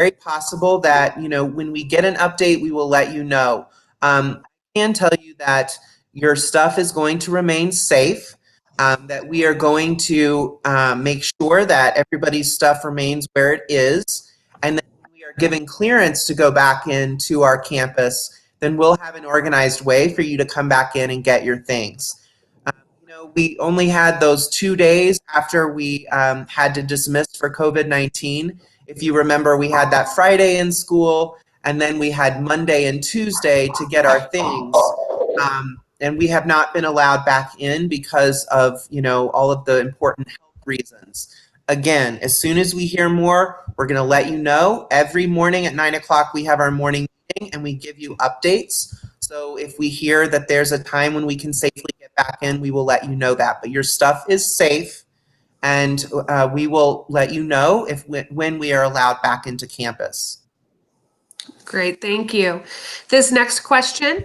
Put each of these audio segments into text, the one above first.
very possible that, when we get an update, we will let you know. I can tell you that your stuff is going to remain safe, that we are going to make sure that everybody's stuff remains where it is, and then we are giving clearance to go back into our campus, then we'll have an organized way for you to come back in and get your things. We only had those 2 days after we had to dismiss for COVID-19. If you remember, we had that Friday in school, and then we had Monday and Tuesday to get our things. And we have not been allowed back in because of, all of the important health reasons. Again, as soon as we hear more, we're going to let you know. Every morning at 9 o'clock, we have our morning meeting and we give you updates. So if we hear that there's a time when we can safely get back in, we will let you know that. But your stuff is safe, and we will let you know when we are allowed back into campus. Great, thank you. This next question,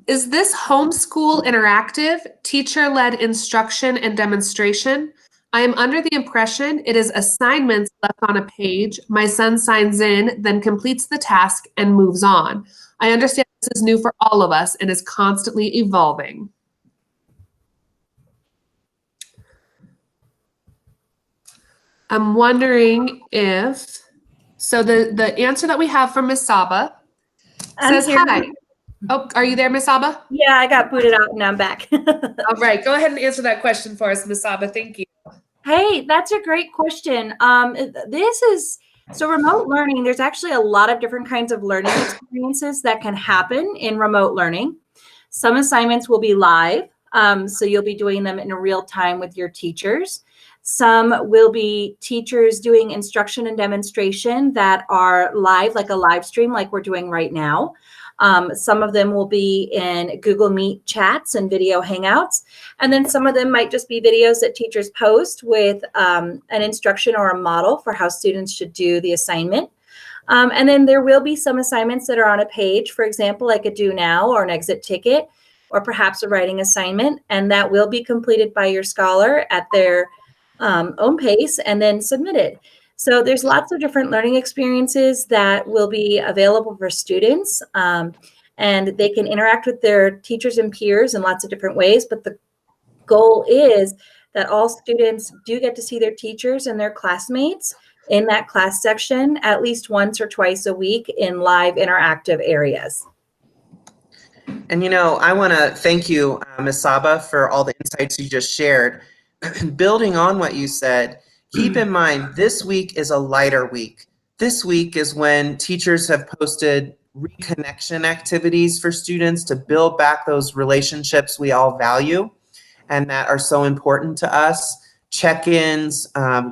is this homeschool interactive, teacher-led instruction and demonstration? I am under the impression it is assignments left on a page. My son signs in, then completes the task and moves on. I understand this is new for all of us and is constantly evolving. I'm wondering if, so the answer that we have from Ms. Saba says, hi. Oh, are you there, Ms. Saba? Yeah, I got booted out and now I'm back. All right, go ahead and answer that question for us, Ms. Saba. Thank you. Hey, that's a great question. So remote learning, there's actually a lot of different kinds of learning experiences that can happen in remote learning. Some assignments will be live, so you'll be doing them in real time with your teachers. Some will be teachers doing instruction and demonstration that are live, like a live stream like we're doing right now. Some of them will be in Google Meet chats and video hangouts. And then some of them might just be videos that teachers post with an instruction or a model for how students should do the assignment. And then there will be some assignments that are on a page, for example, like a do now or an exit ticket, or perhaps a writing assignment. And that will be completed by your scholar at their own pace and then submitted. So there's lots of different learning experiences that will be available for students, and they can interact with their teachers and peers in lots of different ways. But the goal is that all students do get to see their teachers and their classmates in that class section at least once or twice a week in live interactive areas. And I want to thank you, Ms. Saba, for all the insights you just shared. Building on what you said, keep in mind, this week is a lighter week. This week is when teachers have posted reconnection activities for students to build back those relationships we all value and that are so important to us. Check-ins,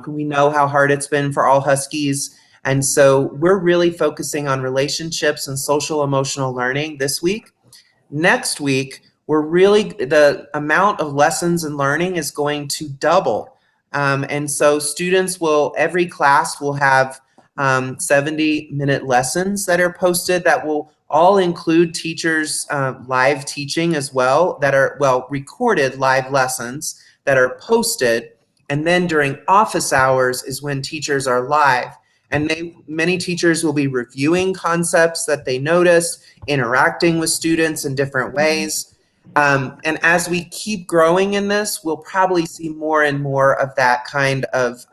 we know how hard it's been for all Huskies. And so we're really focusing on relationships and social emotional learning this week. Next week, the amount of lessons and learning is going to double. And so students every class will have 70-minute lessons that are posted that will all include teachers' live teaching as well, that are, recorded live lessons that are posted. And then during office hours is when teachers are live. And many teachers will be reviewing concepts that they noticed, interacting with students in different ways. And as we keep growing in this, we'll probably see more and more of that kind of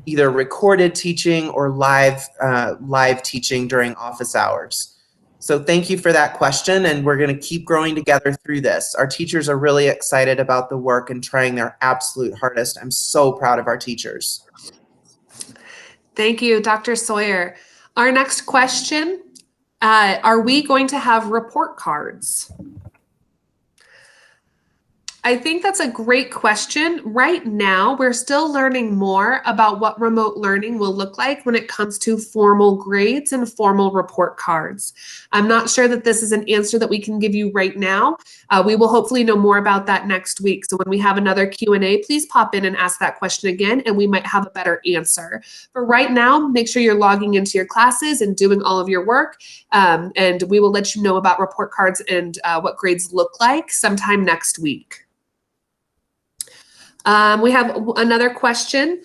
either recorded teaching or live teaching during office hours. So thank you for that question, and we're going to keep growing together through this. Our teachers are really excited about the work and trying their absolute hardest. I'm so proud of our teachers. Thank you, Dr. Sawyer. Our next question, are we going to have report cards? I think that's a great question. Right now, we're still learning more about what remote learning will look like when it comes to formal grades and formal report cards. I'm not sure that this is an answer that we can give you right now. We will hopefully know more about that next week. So when we have another Q&A, please pop in and ask that question again, and we might have a better answer. For right now, make sure you're logging into your classes and doing all of your work, and we will let you know about report cards and what grades look like sometime next week. We have another question.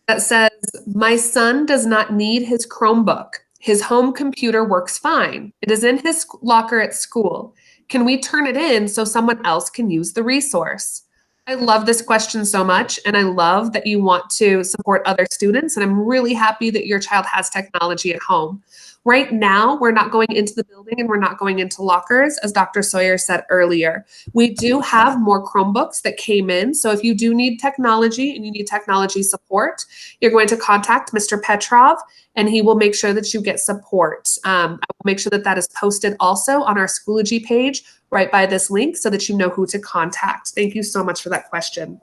that says, my son does not need his Chromebook. His home computer works fine. It is in his locker at school. Can we turn it in so someone else can use the resource? I love this question so much, and I love that you want to support other students, and I'm really happy that your child has technology at home. Right now, we're not going into the building and we're not going into lockers, as Dr. Sawyer said earlier. We do have more Chromebooks that came in, so if you do need technology and you need technology support, you're going to contact Mr. Petrov, and he will make sure that you get support. I will make sure that that is posted also on our Schoology page right by this link so that you know who to contact. Thank you so much for that question.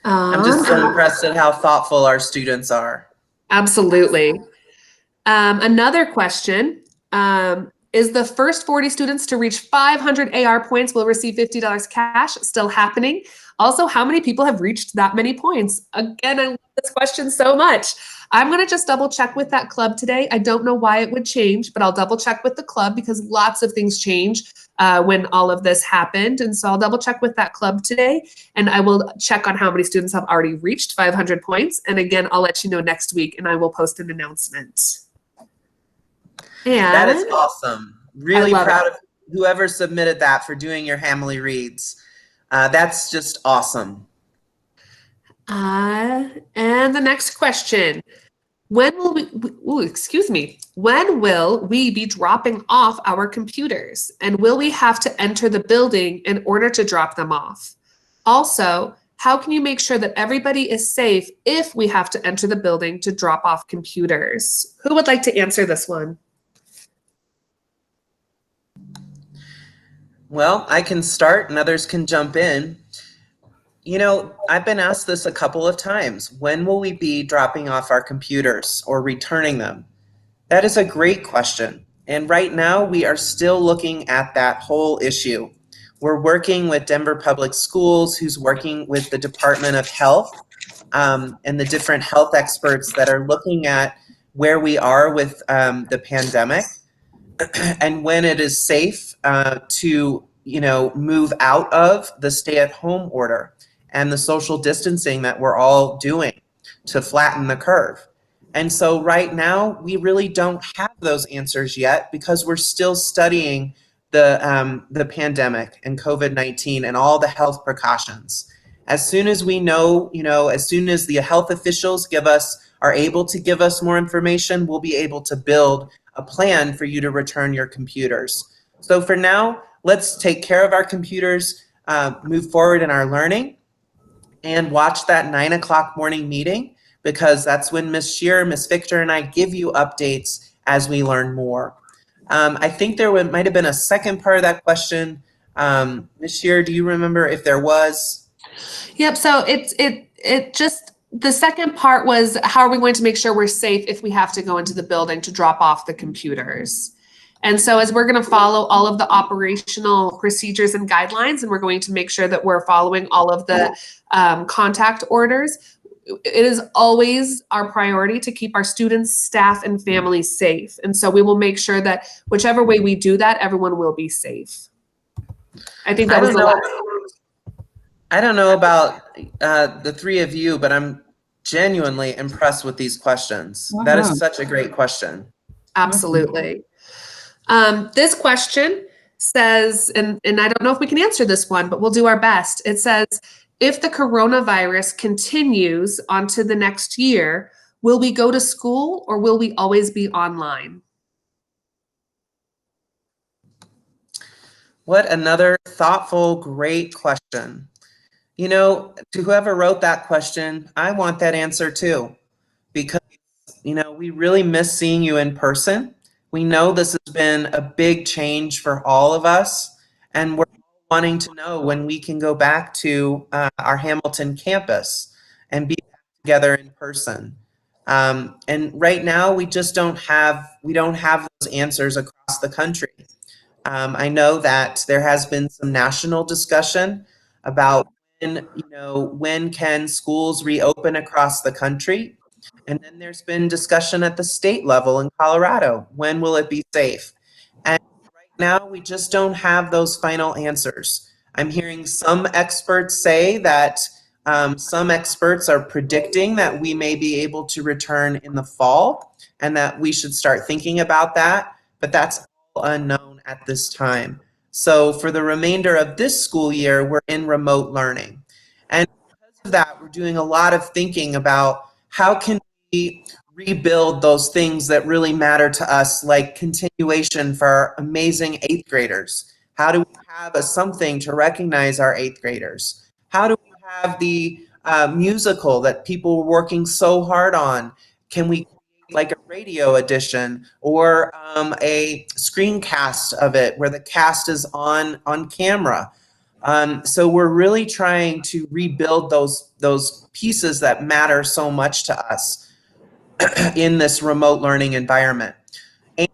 I'm just so impressed at how thoughtful our students are. Absolutely. Another question, is the first 40 students to reach 500 AR points will receive $50 cash still happening? Also, how many people have reached that many points? Again, I love this question so much. I'm going to just double check with that club today. I don't know why it would change, but I'll double check with the club because lots of things change when all of this happened. And so I'll double check with that club today, and I will check on how many students have already reached 500 points. And again, I'll let you know next week, and I will post an announcement. And that is awesome. Really proud it. of whoever submitted that for doing your Hamley reads. That's just awesome. And the next question, when will when will we be dropping off our computers? And will we have to enter the building in order to drop them off? Also, how can you make sure that everybody is safe if we have to enter the building to drop off computers? Who would like to answer this one? Well, I can start and others can jump in. You know, I've been asked this a couple of times. When will we be dropping off our computers or returning them? That is a great question. And right now we are still looking at that whole issue. We're working with Denver Public Schools, who's working with the Department of Health and the different health experts that are looking at where we are with the pandemic and when it is safe to, move out of the stay-at-home order and the social distancing that we're all doing to flatten the curve. And so right now, we really don't have those answers yet because we're still studying the pandemic and COVID-19 and all the health precautions. As soon as we know, as soon as the health officials are able to give us more information, we'll be able to build a plan for you to return your computers. So for now, let's take care of our computers, move forward in our learning, and watch that 9 o'clock morning meeting, because that's when Ms. Shearer, Ms. Victor, and I give you updates as we learn more. I think there might have been a second part of that question. Ms. Shearer, do you remember if there was? Yep, so it just, the second part was, how are we going to make sure we're safe if we have to go into the building to drop off the computers? And so as we're going to follow all of the operational procedures and guidelines, and we're going to make sure that we're following all of the contact orders, it is always our priority to keep our students, staff, and families safe. And so we will make sure that whichever way we do that, everyone will be safe. I think that was the last. I don't know about the three of you, but I'm genuinely impressed with these questions. Wow. That is such a great question. Absolutely. This question says, and I don't know if we can answer this one, but we'll do our best. It says, if the coronavirus continues onto the next year, will we go to school or will we always be online? What another thoughtful, great question. To whoever wrote that question, I want that answer too, because, we really miss seeing you in person. We know this has been a big change for all of us, and we're wanting to know when we can go back to our Hamilton campus and be together in person. And right now, we don't have those answers across the country. I know that there has been some national discussion about when can schools reopen across the country? And then there's been discussion at the state level in Colorado. When will it be safe? And right now, we just don't have those final answers. I'm hearing some experts say that some experts are predicting that we may be able to return in the fall and that we should start thinking about that, but that's all unknown at this time. So for the remainder of this school year, we're in remote learning. And because of that, we're doing a lot of thinking about how can we rebuild those things that really matter to us, like continuation for our amazing 8th graders. How do we have something to recognize our 8th graders? How do we have the musical that people were working so hard on? Can we like a radio edition or a screencast of it where the cast is on camera? So we're really trying to rebuild those pieces that matter so much to us in this remote learning environment. And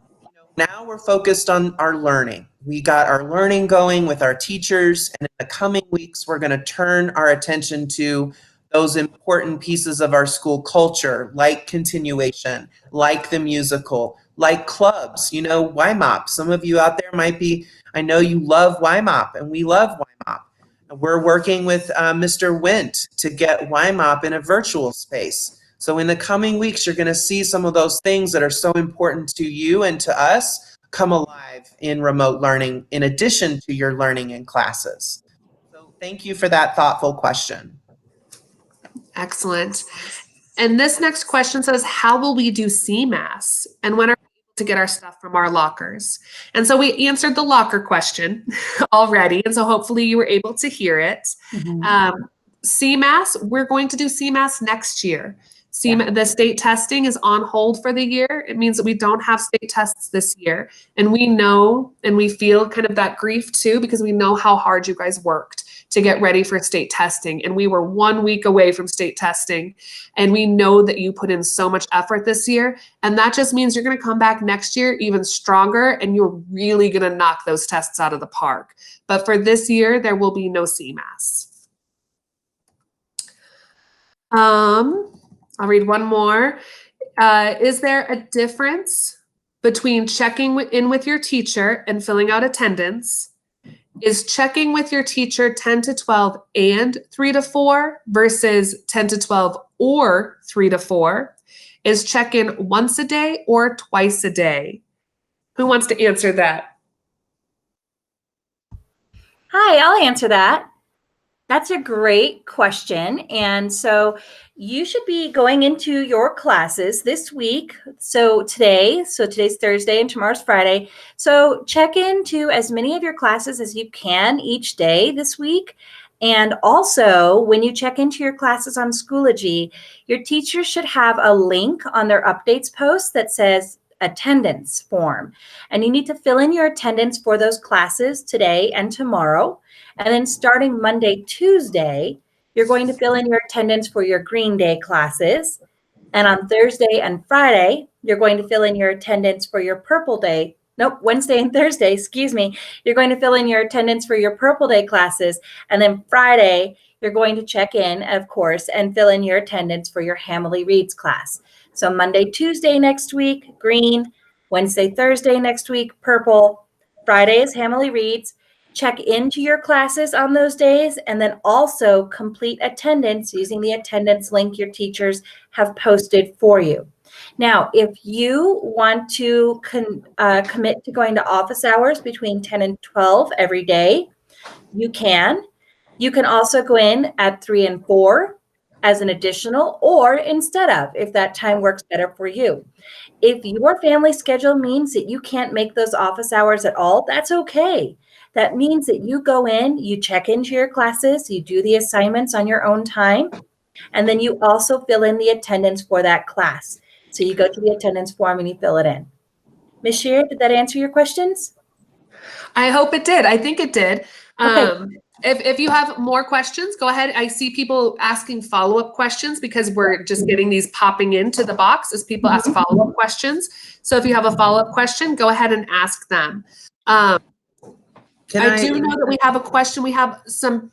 now we're focused on our learning. We got our learning going with our teachers, and in the coming weeks, we're going to turn our attention to those important pieces of our school culture, like continuation, like the musical, like clubs, YMOP. Some of you out there might be, I know you love YMOP, and we love YMOP. We're working with Mr. Wint to get YMOP in a virtual space. So in the coming weeks, you're going to see some of those things that are so important to you and to us come alive in remote learning in addition to your learning in classes. So thank you for that thoughtful question. Excellent. And this next question says, how will we do CMAS? And when are we able to get our stuff from our lockers? And so we answered the locker question already. And so hopefully you were able to hear it. CMAS, we're going to do CMAS next year. The state testing is on hold for the year. It means that we don't have state tests this year. And we know and we feel kind of that grief too, because we know how hard you guys worked to get ready for state testing. And we were 1 week away from state testing. And we know that you put in so much effort this year. And that just means you're going to come back next year even stronger, and you're really going to knock those tests out of the park. But for this year, there will be no CMAS. I'll read one more. Is there a difference between checking in with your teacher and filling out attendance? Is checking with your teacher 10 to 12 and 3 to 4 versus 10 to 12 or 3 to 4? Is check-in once a day or twice a day? Who wants to answer that? Hi, I'll answer that. That's a great question. And so you should be going into your classes this week. So today's Thursday and tomorrow's Friday. So check into as many of your classes as you can each day this week. And also, when you check into your classes on Schoology, your teacher should have a link on their updates post that says attendance form. And you need to fill in your attendance for those classes today and tomorrow. And then starting Monday, Tuesday, you're going to fill in your attendance for your Green Day classes. And on Thursday and Friday, you're going to fill in your attendance for your Wednesday and Thursday, you're going to fill in your attendance for your Purple Day classes. And then Friday, you're going to check in, of course, and fill in your attendance for your Hamily Reads class. So Monday, Tuesday next week, green. Wednesday, Thursday next week, purple. Friday is Hamily Reads. Check into your classes on those days, and then also complete attendance using the attendance link your teachers have posted for you. Now, if you want to commit to going to office hours between 10 and 12 every day, you can. You can also go in at 3 and 4 as an additional, or instead of, if that time works better for you. If your family schedule means that you can't make those office hours at all, that's okay. That means that you go in, you check into your classes, you do the assignments on your own time, and then you also fill in the attendance for that class. So you go to the attendance form and you fill it in. Ms. Shear, did that answer your questions? I hope it did. I think it did. Okay. If you have more questions, go ahead. I see people asking follow-up questions because we're just getting these popping into the box as people ask follow-up questions. So if you have a follow-up question, go ahead and ask them. I do know that we have a question. We have some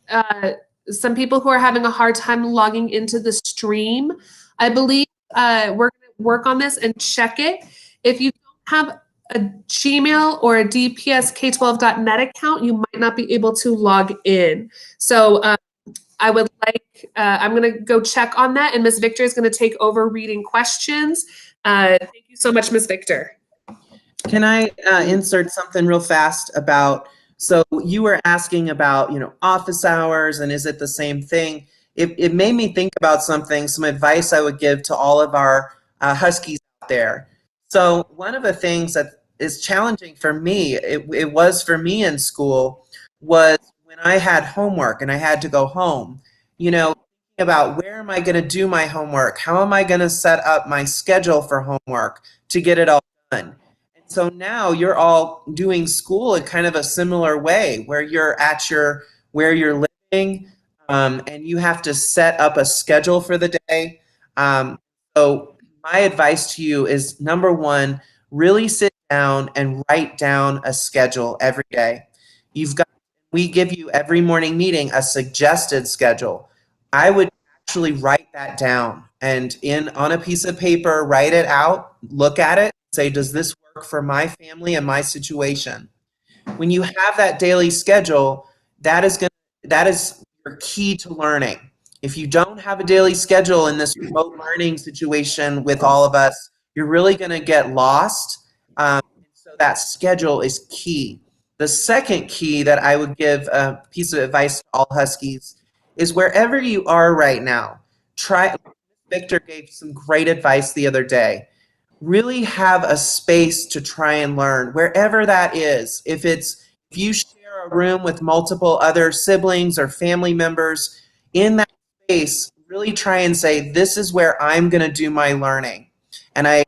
people who are having a hard time logging into the stream. I believe we're going to work on this and check it. If you don't have a Gmail or a dpsk12.net account, you might not be able to log in. So I would like, I'm going to go check on that, and Ms. Victor is going to take over reading questions. Thank you so much, Ms. Victor. Can I insert something real fast about, so you were asking about, office hours and is it the same thing? It made me think about something, some advice I would give to all of our Huskies out there. So one of the things that is challenging for me, it was for me in school, was when I had homework and I had to go home, thinking about where am I going to do my homework? How am I going to set up my schedule for homework to get it all done? So now you're all doing school in kind of a similar way, where you're at where you're living, and you have to set up a schedule for the day. So my advice to you is, number one, really sit down and write down a schedule every day. We give you every morning meeting a suggested schedule. I would actually write that down and on a piece of paper, write it out, look at it, say, does this work for my family and my situation? When you have that daily schedule, that is your key to learning. If you don't have a daily schedule in this remote learning situation with all of us, you're really going to get lost. So that schedule is key. The second key that I would give a piece of advice to all Huskies is, wherever you are right now, Victor gave some great advice the other day. Really have a space to try and learn, wherever that is. If you share a room with multiple other siblings or family members, in that space, really try and say, this is where I'm going to do my learning. And I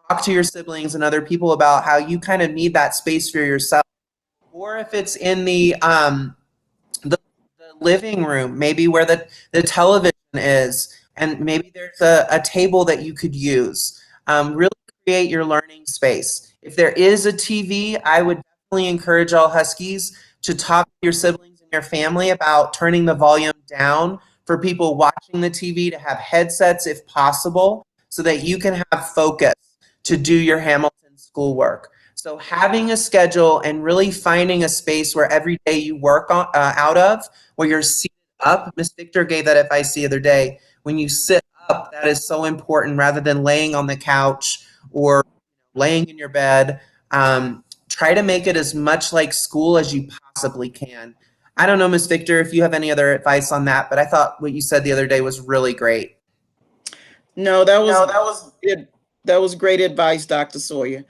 talk to your siblings and other people about how you kind of need that space for yourself. Or if it's in the living room, maybe where the television is, and maybe there's a table that you could use. Really create your learning space. If there is a TV, I would definitely encourage all Huskies to talk to your siblings and your family about turning the volume down for people watching the TV, to have headsets if possible, so that you can have focus to do your Hamilton schoolwork. So having a schedule and really finding a space where every day you work out of, where you're seated up. Ms. Victor gave that advice the other day. When you sit up, that is so important, rather than laying on the couch or laying in your bed. Try to make it as much like school as you possibly can. I don't know, Ms. Victor, if you have any other advice on that, but I thought what you said the other day was really great. No, that was good. That was great advice, Dr. Sawyer.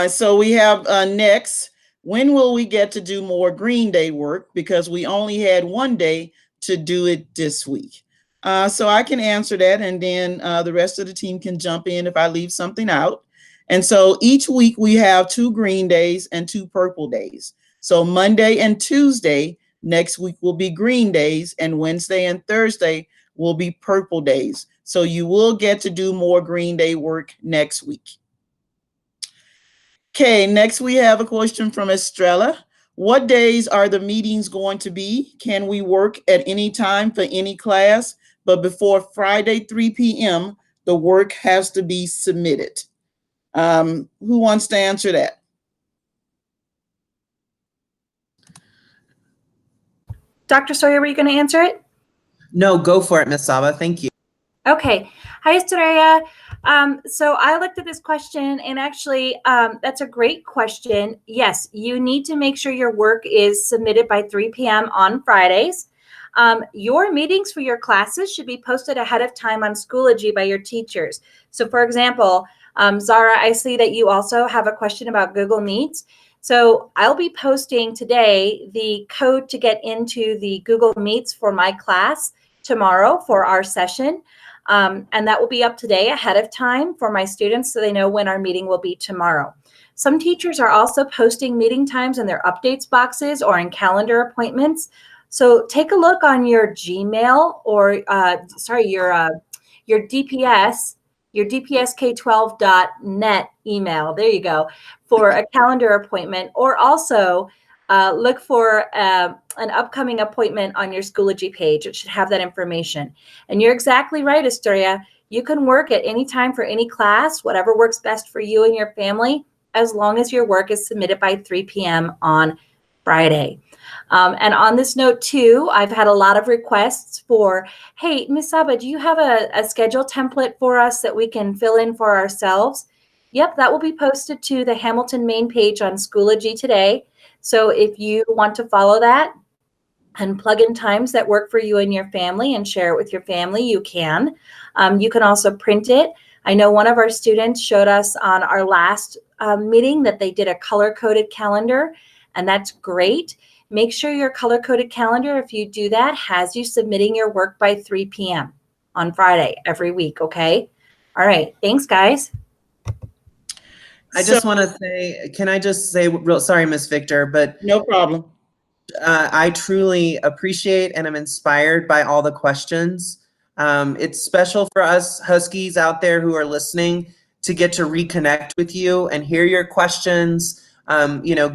So we have next, when will we get to do more Green Day work? Because we only had one day to do it this week. So I can answer that, and then the rest of the team can jump in if I leave something out. And so each week we have 2 green days and 2 purple days. So Monday and Tuesday next week will be green days, and Wednesday and Thursday will be purple days. So you will get to do more Green Day work next week. Okay, next we have a question from Estrella. What days are the meetings going to be? Can we work at any time for any class? But before Friday, 3 p.m., the work has to be submitted. Who wants to answer that? Dr. Sawyer, were you going to answer it? No, go for it, Ms. Saba. Thank you. Okay. Hi, Estrella. So I looked at this question, and actually, that's a great question. Yes, you need to make sure your work is submitted by 3 p.m. on Fridays. Your meetings for your classes should be posted ahead of time on Schoology by your teachers. So for example, Zara, I see that you also have a question about Google Meets. So I'll be posting today the code to get into the Google Meets for my class tomorrow for our session. And that will be up today ahead of time for my students, so they know when our meeting will be tomorrow. Some teachers are also posting meeting times in their updates boxes or in calendar appointments. So take a look on your Gmail or your DPS, your dpsk12.net email. There you go, for a calendar appointment, or also look for an upcoming appointment on your Schoology page. It should have that information. And you're exactly right, Astoria. You can work at any time for any class, whatever works best for you and your family. as long as your work is submitted by 3 p.m. on Friday. And on this note too, I've had a lot of requests for, hey, Ms. Saba, do you have a schedule template for us that we can fill in for ourselves? Yep, that will be posted to the Hamilton main page on Schoology today. So if you want to follow that and plug in times that work for you and your family and share it with your family, you can. You can also print it. I know one of our students showed us on our last meeting that they did a color-coded calendar, and that's great. Make sure your color-coded calendar, if you do that, has you submitting your work by 3 p.m. on Friday every week, okay? All right, thanks, guys. I just want to say, can I just say, sorry, Miss Victor, but no problem. I truly appreciate and am inspired by all the questions. It's special for us Huskies out there who are listening to get to reconnect with you and hear your questions,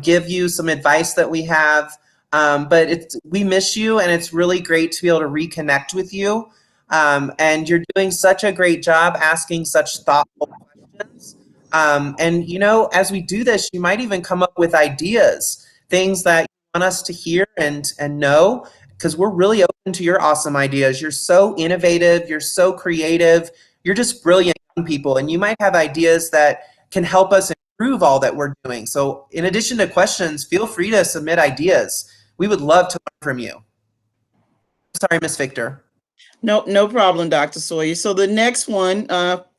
give you some advice that we have. But we miss you, and it's really great to be able to reconnect with you. And you're doing such a great job asking such thoughtful questions. As we do this, you might even come up with ideas, things that you want us to hear and know, because we're really open to your awesome ideas. You're so innovative, you're so creative, you're just brilliant young people, and you might have ideas that can help us improve all that we're doing. So in addition to questions, feel free to submit ideas. We would love to learn from you. Sorry, Miss Victor. No problem, Dr. Sawyer. So the next one,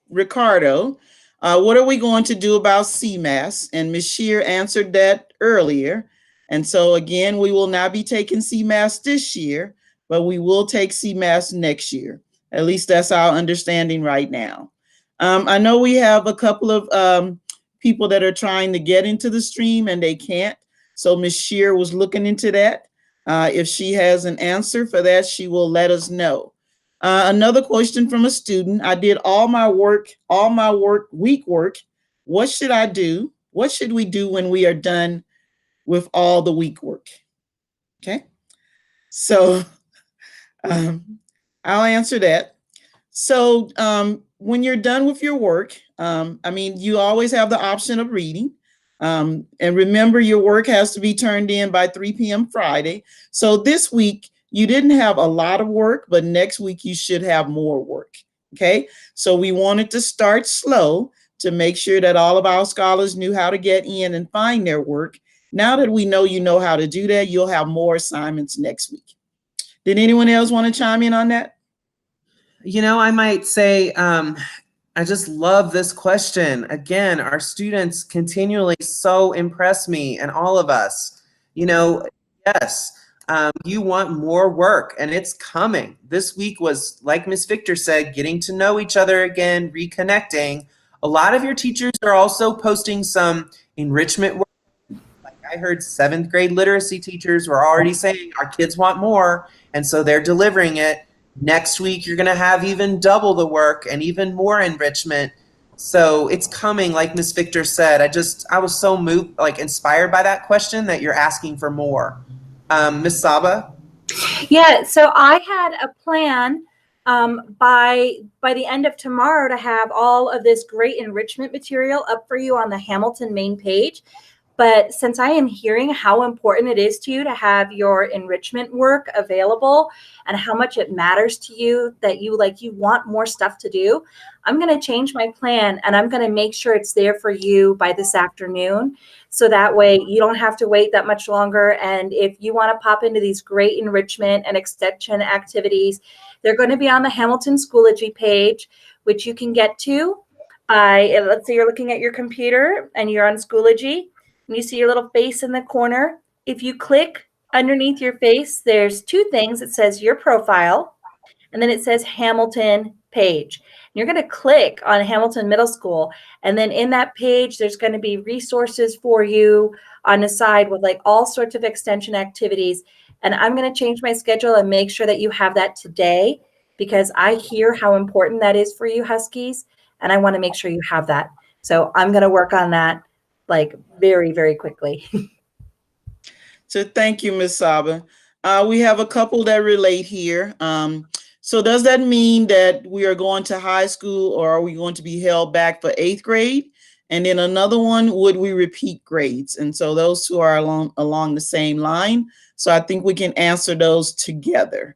Ricardo, what are we going to do about CMAS? And Ms. Shear answered that earlier. And so again, we will not be taking CMAS this year, but we will take CMAS next year. At least that's our understanding right now. I know we have a couple of people that are trying to get into the stream and they can't. So Ms. Shear was looking into that. If she has an answer for that, she will let us know. Another question from a student: I did all my work, week work. What should I do? What should we do when we are done with all the week work? Okay, so I'll answer that. So when you're done with your work, you always have the option of reading. And remember, your work has to be turned in by 3 p.m. Friday. So this week, you didn't have a lot of work, but next week you should have more work, okay? So we wanted to start slow to make sure that all of our scholars knew how to get in and find their work. Now that we know you know how to do that, you'll have more assignments next week. Did anyone else want to chime in on that? I might say, I just love this question. Again, our students continually so impress me and all of us. Yes. You want more work, and it's coming. This week was, like Ms. Victor said, getting to know each other again, reconnecting. A lot of your teachers are also posting some enrichment work. Like I heard 7th grade literacy teachers were already saying our kids want more, and so they're delivering it. Next week, you're going to have even double the work and even more enrichment. So it's coming, like Ms. Victor said. I was so moved, inspired by that question that you're asking for more. Ms. Saba? Yeah, so I had a plan by the end of tomorrow to have all of this great enrichment material up for you on the Hamilton main page. But since I am hearing how important it is to you to have your enrichment work available and how much it matters to you that you want more stuff to do, I'm going to change my plan and I'm going to make sure it's there for you by this afternoon. So that way you don't have to wait that much longer. And if you want to pop into these great enrichment and extension activities, they're going to be on the Hamilton Schoology page, which you can get to. Let's say you're looking at your computer and you're on Schoology. And you see your little face in the corner. If you click underneath your face, there's 2 things. It says your profile, and then it says Hamilton page. And you're going to click on Hamilton Middle School, and then in that page, there's going to be resources for you on the side with all sorts of extension activities. And I'm going to change my schedule and make sure that you have that today, because I hear how important that is for you Huskies, and I want to make sure you have that. So I'm going to work on that very, very quickly. So thank you, Ms. Saba. We have a couple that relate here. So does that mean that we are going to high school, or are we going to be held back for 8th grade? And then another one, would we repeat grades? And so those two are along the same line. So I think we can answer those together.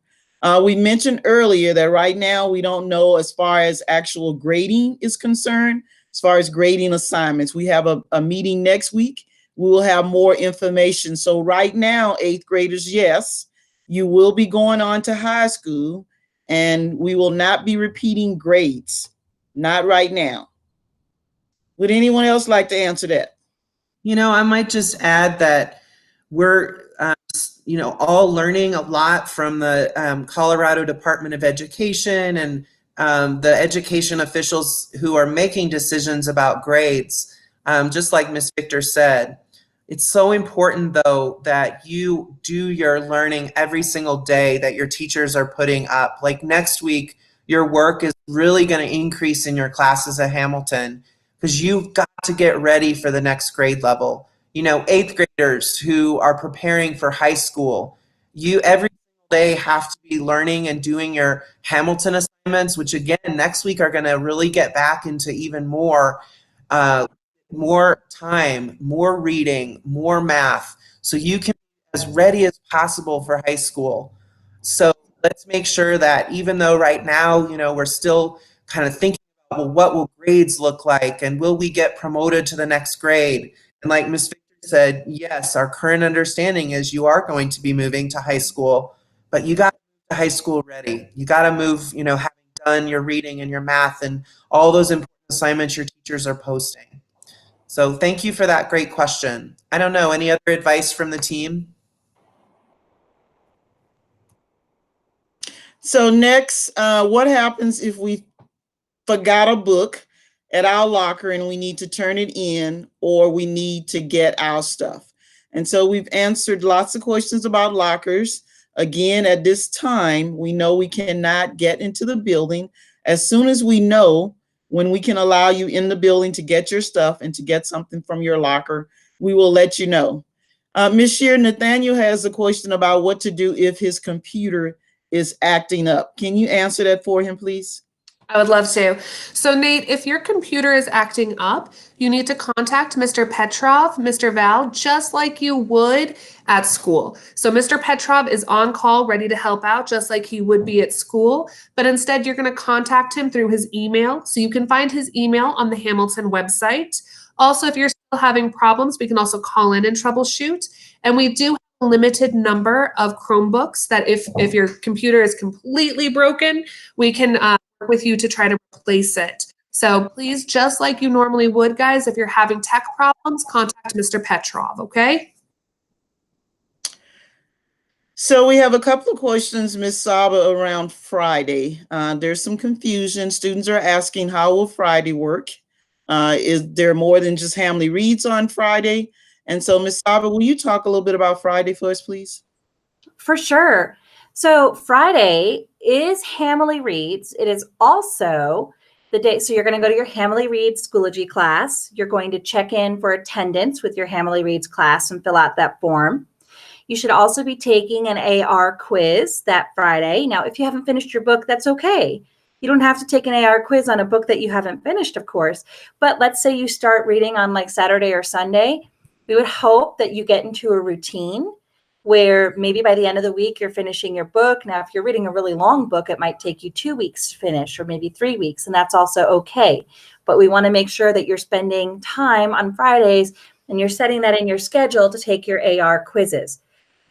We mentioned earlier that right now we don't know as far as actual grading is concerned, as far as grading assignments. We have a meeting next week. We will have more information. So right now, 8th graders, yes, you will be going on to high school, and we will not be repeating grades. Not right now. Would anyone else like to answer that? You know, I might just add that we're, all learning a lot from the Colorado Department of Education and the education officials who are making decisions about grades. Just like Ms. Victor said, it's so important, though, that you do your learning every single day that your teachers are putting up. Like next week, your work is really going to increase in your classes at Hamilton, because you've got to get ready for the next grade level. 8th graders who are preparing for high school, you every day have to be learning and doing your Hamilton assignments, which again, next week are going to really get back into even more time, more reading, more math, so you can be as ready as possible for high school. So let's make sure that even though right now, we're still kind of thinking about, well, what will grades look like, and will we get promoted to the next grade? And like Ms. Victor said, yes, our current understanding is you are going to be moving to high school, but you got to move to high school ready. You got to move, having done your reading and your math and all those important assignments your teachers are posting. So thank you for that great question. I don't know, any other advice from the team? So next, what happens if we forgot a book at our locker and we need to turn it in, or we need to get our stuff? And so we've answered lots of questions about lockers. Again, at this time, we know we cannot get into the building. As soon as we know when we can allow you in the building to get your stuff and to get something from your locker, we will let you know. Ms. Shear, Nathaniel has a question about what to do if his computer is acting up. Can you answer that for him, please? I would love to. So Nate, if your computer is acting up, you need to contact Mr. Petrov, Mr. Val, just like you would at school. So Mr. Petrov is on call, ready to help out, just like he would be at school. But instead, you're going to contact him through his email. So you can find his email on the Hamilton website. Also, if you're still having problems, we can also call in and troubleshoot. And we do have a limited number of Chromebooks that if your computer is completely broken, we can work with you to try to replace it. So please, just like you normally would, guys, if you're having tech problems, contact Mr. Petrov, okay? So we have a couple of questions, Ms. Saba, around Friday. There's some confusion. Students are asking, how will Friday work? Is there more than just Hamley Reads on Friday? And so, Ms. Saba, will you talk a little bit about Friday for us, please? For sure. So Friday is Hamley Reads. It is also the day. So you're going to go to your Hamley Reads Schoology class. You're going to check in for attendance with your Hamley Reads class and fill out that form. You should also be taking an AR quiz that Friday. Now, if you haven't finished your book, that's okay. You don't have to take an AR quiz on a book that you haven't finished, of course. But let's say you start reading on like Saturday or Sunday. We would hope that you get into a routine where maybe by the end of the week, you're finishing your book. Now, if you're reading a really long book, it might take you 2 weeks to finish, or maybe 3 weeks, and that's also okay. But we want to make sure that you're spending time on Fridays and you're setting that in your schedule to take your AR quizzes.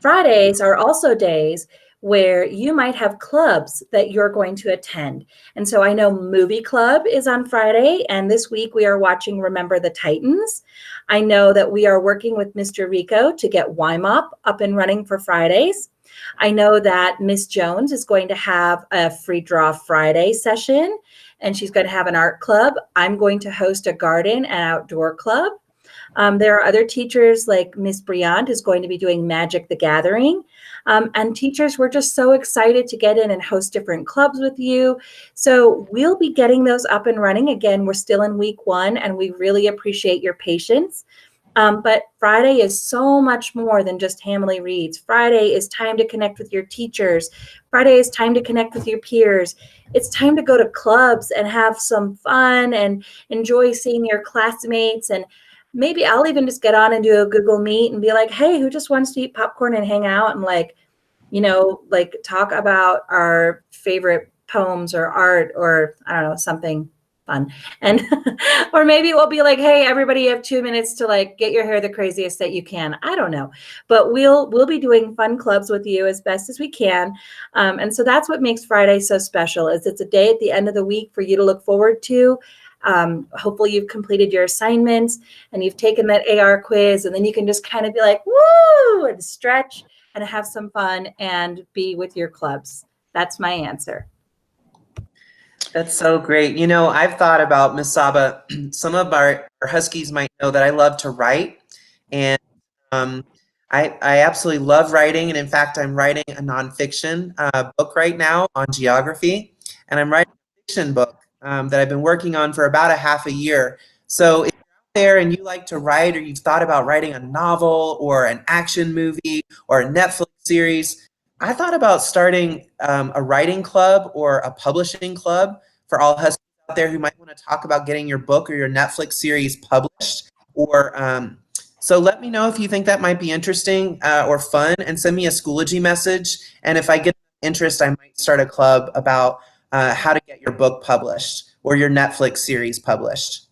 Fridays are also days where you might have clubs that you're going to attend. And so I know Movie Club is on Friday, and this week we are watching Remember the Titans. I know that we are working with Mr. Rico to get YMOP up and running for Fridays. I know that Miss Jones is going to have a free draw Friday session, and she's going to have an art club. I'm going to host a garden and outdoor club. There are other teachers like Miss Briand is going to be doing Magic the Gathering. And teachers, we're just so excited to get in and host different clubs with you. So we'll be getting those up and running. Again, we're still in week 1, and we really appreciate your patience. But Friday is so much more than just Hamley Reads. Friday is time to connect with your teachers. Friday is time to connect with your peers. It's time to go to clubs and have some fun and enjoy seeing your classmates. And maybe I'll even just get on and do a Google Meet and be like, hey, who just wants to eat popcorn and hang out and like talk about our favorite poems or art or I don't know, something fun. And or maybe we'll be like, hey, everybody, you have 2 minutes to like get your hair the craziest that you can. I don't know, but we'll be doing fun clubs with you as best as we can. And so that's what makes Friday so special, is it's a day at the end of the week for you to look forward to. Hopefully you've completed your assignments and you've taken that AR quiz, and then you can just kind of be like, woo, and stretch and have some fun and be with your clubs. That's my answer. That's so great. You know, I've thought about, Miss Saba, some of our Huskies might know that I love to write. And I absolutely love writing. And in fact, I'm writing a nonfiction book right now on geography. And I'm writing a fiction book that I've been working on for about a half a year. So if you're out there and you like to write, or you've thought about writing a novel or an action movie or a Netflix series, I thought about starting a writing club or a publishing club for all Huskies out there who might want to talk about getting your book or your Netflix series published. Or so let me know if you think that might be interesting or fun, and send me a Schoology message. And if I get interest, I might start a club about how to get your book published or your Netflix series published.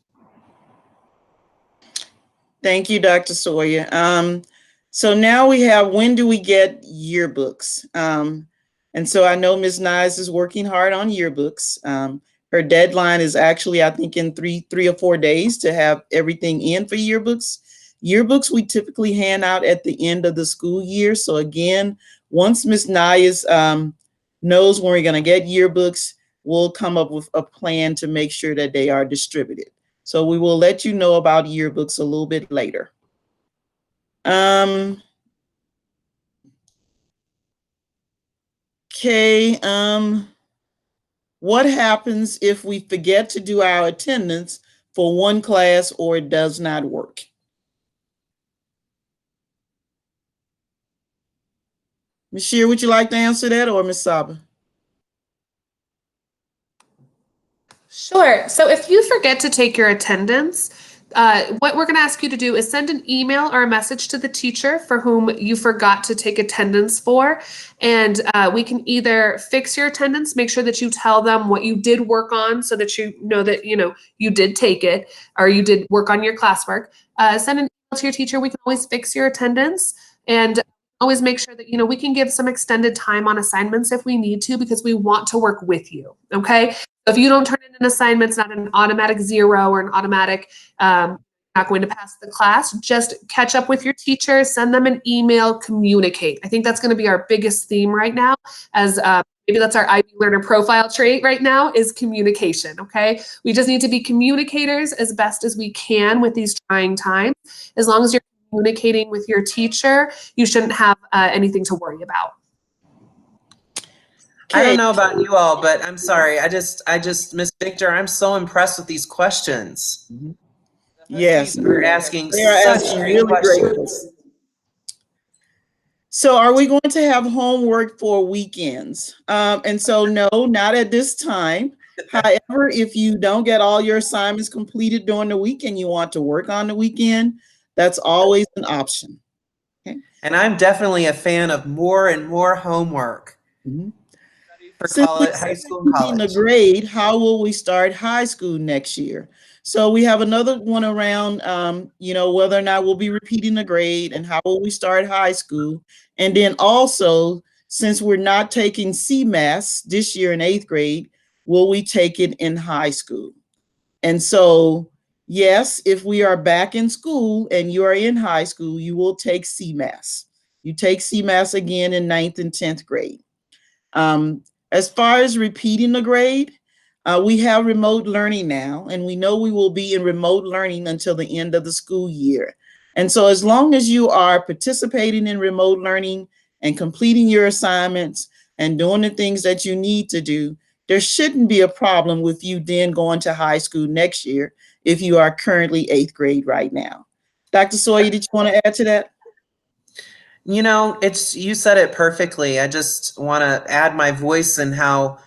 Thank you, Dr. Sawyer. So now we have, when do we get yearbooks? And so I know Ms. Nyes is working hard on yearbooks. Her deadline is actually, I think, in three or 4 days to have everything in for yearbooks. Yearbooks we typically hand out at the end of the school year. So again, once Ms. Nyes knows when we're going to get yearbooks, we'll come up with a plan to make sure that they are distributed. So we will let you know about yearbooks a little bit later. Okay. What happens if we forget to do our attendance for one class or it does not work? Ms. Shear, would you like to answer that, or Ms. Saba? Sure. So if you forget to take your attendance, what we're going to ask you to do is send an email or a message to the teacher for whom you forgot to take attendance for. And we can either fix your attendance, make sure that you tell them what you did work on so that you know that, you did take it, or you did work on your classwork. Send an email to your teacher. We can always fix your attendance, and always make sure that, we can give some extended time on assignments if we need to, because we want to work with you. Okay. If you don't turn in an assignment, it's not an automatic 0 or an automatic not going to pass the class. Just catch up with your teacher, send them an email, communicate. I think that's going to be our biggest theme right now, as maybe that's our IB learner profile trait right now, is communication. Okay. We just need to be communicators as best as we can with these trying times. As long as you're communicating with your teacher, you shouldn't have anything to worry about. I don't know about you all, but I'm sorry. I just, Miss Victor, I'm so impressed with these questions. Yes, we're asking they are such asking great really questions. great questions. So are we going to have homework for weekends? And so no, not at this time. However, if you don't get all your assignments completed during the week and you want to work on the weekend, that's always an option. Okay. And I'm definitely a fan of more and more homework. Mm-hmm. For college, high school and college. The grade, how will we start high school next year? So we have another one around, whether or not we'll be repeating the grade and how will we start high school. And then also, since we're not taking CMAS this year in 8th grade, will we take it in high school? And so, yes, if we are back in school and you are in high school, you will take CMAS. You take CMAS again in 9th and 10th grade. As far as repeating the grade, we have remote learning now, and we know we will be in remote learning until the end of the school year. And so as long as you are participating in remote learning and completing your assignments and doing the things that you need to do, there shouldn't be a problem with you then going to high school next year if you are currently 8th grade right now. Dr. Sawyer, did you want to add to that? You know, you said it perfectly. I just want to add my voice and how,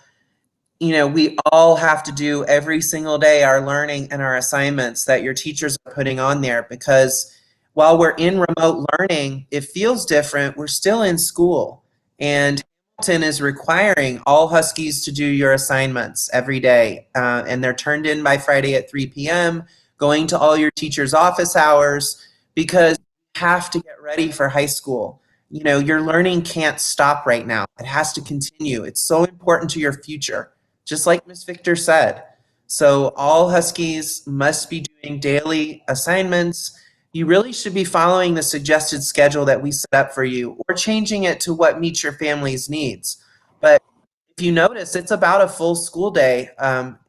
we all have to do every single day our learning and our assignments that your teachers are putting on there, because while we're in remote learning, it feels different. We're still in school, and Hamilton is requiring all Huskies to do your assignments every day, and they're turned in by Friday at 3 p.m., going to all your teachers' office hours, because you have to get ready for high school. Your learning can't stop right now. It has to continue. It's so important to your future, just like Ms. Victor said. So all Huskies must be doing daily assignments. You really should be following the suggested schedule that we set up for you, or changing it to what meets your family's needs. But if you notice, it's about a full school day,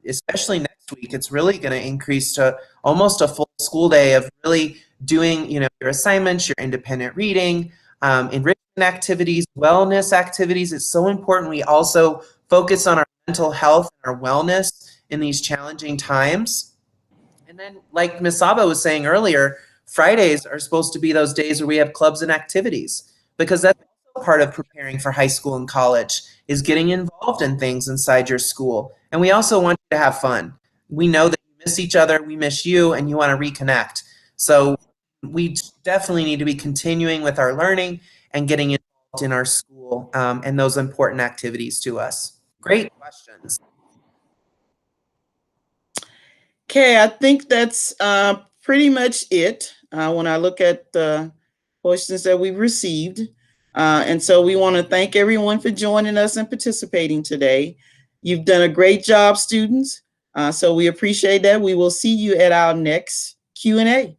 especially next week. It's really going to increase to almost a full school day of really doing, your assignments, your independent reading, enrichment activities, wellness activities. It's so important we also focus on our mental health and our wellness in these challenging times. And then, like Ms. Saba was saying earlier, Fridays are supposed to be those days where we have clubs and activities, because that's also part of preparing for high school and college, is getting involved in things inside your school. And we also want you to have fun. We know that you miss each other, we miss you, and you want to reconnect. So we definitely need to be continuing with our learning and getting involved in our school and those important activities to us. Great questions. Okay, I think that's pretty much it when I look at the questions that we've received. And so we want to thank everyone for joining us and participating today. You've done a great job, students. So we appreciate that. We will see you at our next Q&A.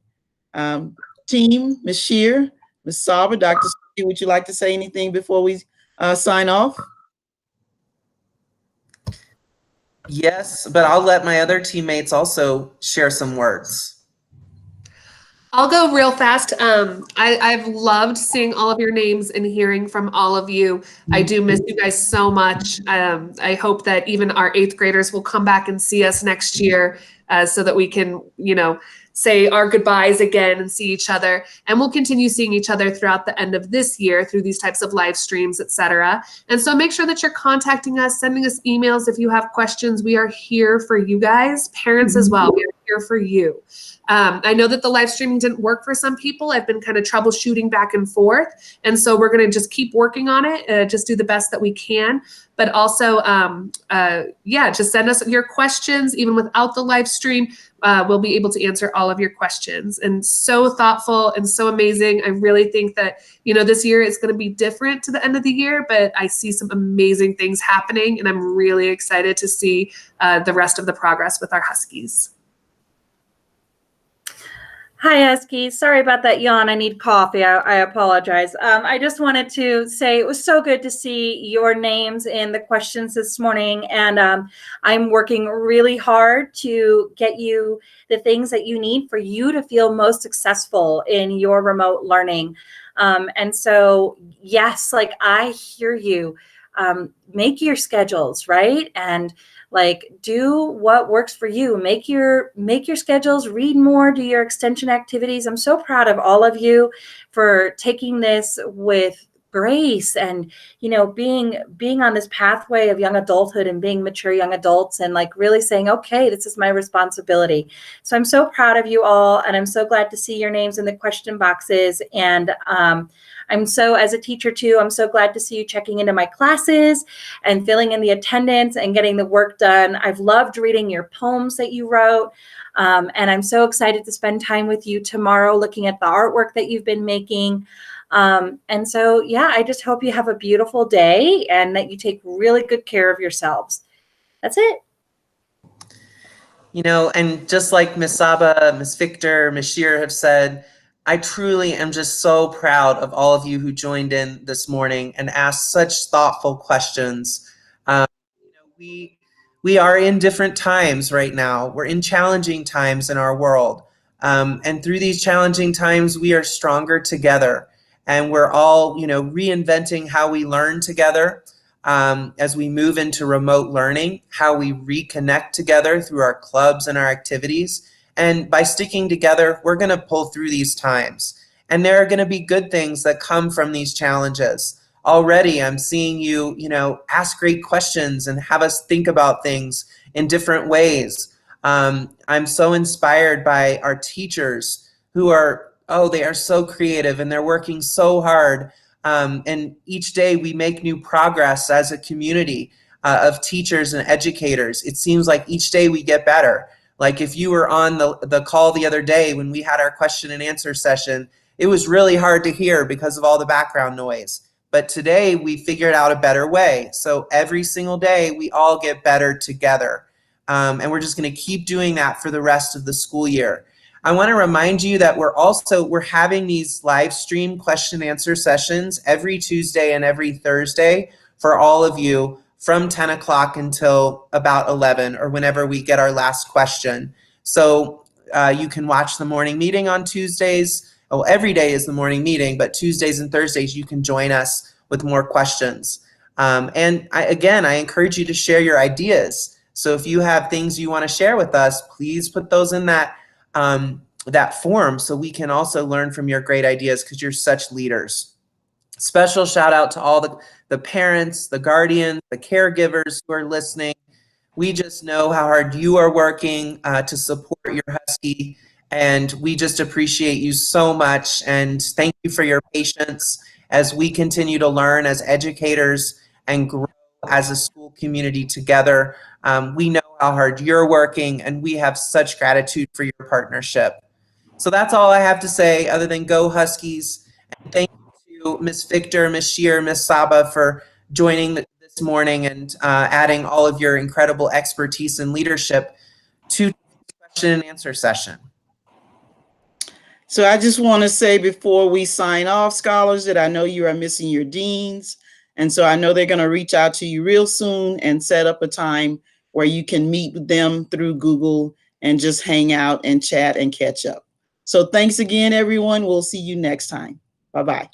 Team, Ms. Shear, Ms. Saba, Dr. Sawyer, would you like to say anything before we sign off? Yes, but I'll let my other teammates also share some words. I'll go real fast. I've loved seeing all of your names and hearing from all of you. I do miss you guys so much. I hope that even our 8th graders will come back and see us next year so that we can, say our goodbyes again and see each other. And we'll continue seeing each other throughout the end of this year through these types of live streams, etc. And so make sure that you're contacting us, sending us emails if you have questions. We are here for you guys, parents as well. We are here for you. I know that the live streaming didn't work for some people. I've been kind of troubleshooting back and forth. And so we're going to just keep working on it, just do the best that we can. But also, just send us your questions. Even without the live stream, we'll be able to answer all of your questions. And so thoughtful and so amazing. I really think that, this year is going to be different to the end of the year, but I see some amazing things happening. And I'm really excited to see the rest of the progress with our Huskies. Hi, Huskies. Sorry about that yawn. I need coffee. I apologize. I just wanted to say it was so good to see your names in the questions this morning. And I'm working really hard to get you the things that you need for you to feel most successful in your remote learning. And so, yes, I hear you. Make your schedules, right? And do what works for you. Make your schedules, read more, do your extension activities. I'm so proud of all of you for taking this with grace and, being on this pathway of young adulthood and being mature young adults and really saying, okay, this is my responsibility. So I'm so proud of you all. And I'm so glad to see your names in the question boxes. And, as a teacher too, I'm so glad to see you checking into my classes and filling in the attendance and getting the work done. I've loved reading your poems that you wrote. And I'm so excited to spend time with you tomorrow looking at the artwork that you've been making. I just hope you have a beautiful day and that you take really good care of yourselves. That's it. And just like Ms. Saba, Ms. Victor, Ms. Shear have said, I truly am just so proud of all of you who joined in this morning and asked such thoughtful questions. We are in different times right now. We're in challenging times in our world. And through these challenging times, we are stronger together. And we're all, reinventing how we learn together as we move into remote learning, how we reconnect together through our clubs and our activities, And by sticking together, we're going to pull through these times. And there are going to be good things that come from these challenges. Already, I'm seeing you, ask great questions and have us think about things in different ways. I'm so inspired by our teachers who are, they are so creative and they're working so hard. And each day we make new progress as a community of teachers and educators. It seems like each day we get better. Like if you were on the call the other day when we had our question and answer session, it was really hard to hear because of all the background noise. But today we figured out a better way. So every single day we all get better together. And we're just going to keep doing that for the rest of the school year. I want to remind you that we're having these live stream question and answer sessions every Tuesday and every Thursday for all of you from 10 o'clock until about 11 or whenever we get our last question. So you can watch the morning meeting on Tuesdays. Every day is the morning meeting, but Tuesdays and Thursdays you can join us with more questions. And I encourage you to share your ideas. So if you have things you want to share with us, please put those in that form so we can also learn from your great ideas because you're such leaders. Special shout out to all the parents, the guardians, the caregivers who are listening. We just know how hard you are working to support your Husky, and we just appreciate you so much. And thank you for your patience as we continue to learn as educators and grow as a school community together. We know how hard you're working, and we have such gratitude for your partnership. So that's all I have to say other than go Huskies. And thank you to Ms. Victor, Ms. Shear, Ms. Saba for joining this morning and adding all of your incredible expertise and leadership to the question and answer session. So I just want to say before we sign off, scholars, that I know you are missing your deans. And so I know they're going to reach out to you real soon and set up a time where you can meet with them through Google and just hang out and chat and catch up. So thanks again, everyone. We'll see you next time. Bye-bye.